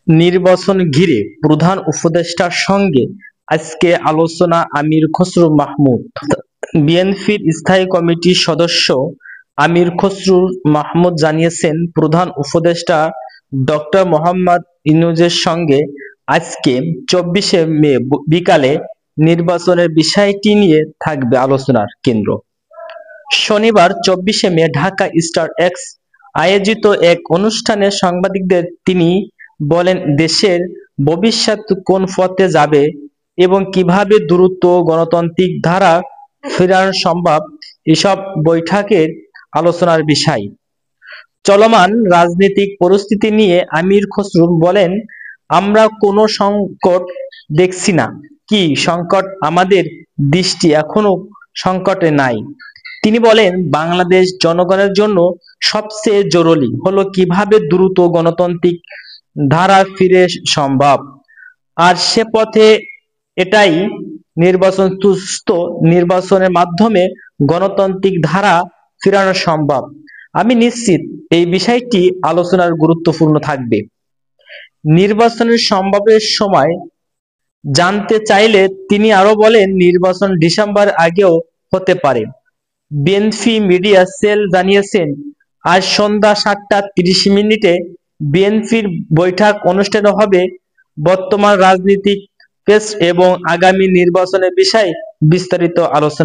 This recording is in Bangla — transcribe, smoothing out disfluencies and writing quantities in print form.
নির্বাচন ঘিরে প্রধান উপদেষ্টার সঙ্গে আজকে আলোচনা আমির খসরু মাহমুদ। বিএনপির স্থায়ী কমিটির সদস্য আমির খসরু মাহমুদ জানিয়েছেন, প্রধান উপদেষ্টা ডক্টর মোহাম্মদ ইউনূসের সঙ্গে আজকে ২৪শে মে বিকালে নির্বাচনের বিষয়টি নিয়ে থাকবে আলোচনার কেন্দ্র। শনিবার ২৪শে মে ঢাকা স্টার এক্স আয়োজিত এক অনুষ্ঠানে সাংবাদিকদের তিনি বলেন, দেশের ভবিষ্যৎ কোন পথে যাবে এবং কিভাবে দ্রুত গণতান্ত্রিক ধারা ফেরানো সম্ভব এসব বৈঠকের আলোচনার বিষয়। চলমান রাজনৈতিক পরিস্থিতি নিয়ে আমির খসরু বলেন, আমরা কোনো সংকট দেখছি না। কি সংকট? আমাদের দৃষ্টি এখনো সংকটে নাই। তিনি বলেন, বাংলাদেশ জনগণের জন্য সবচেয়ে জরুরি হলো কিভাবে দ্রুত গণতান্ত্রিক ধারা ফিরে সম্ভব, আর সে পথে এটাই নির্বাচন। সুস্থ নির্বাচনের মাধ্যমে গণতান্ত্রিক ধারা ফেরানো সম্ভব। আমি নিশ্চিত এই বিষয়টি আলোচনার গুরুত্বপূর্ণ থাকবে। নির্বাচনের সম্ভাব্যের সময় জানতে চাইলে তিনি আরো বলেন, নির্বাচন ডিসেম্বর আগেও হতে পারে। বিএনপি মিডিয়া সেল জানিয়েছে, আজ সন্ধ্যা ৭টা ৩০ বিএনপির বৈঠক অনুষ্ঠিত হবে। বর্তমান রাজনৈতিক পেজ এবং আগামী নির্বাচনের বিষয়ে বিস্তারিত আলোচনা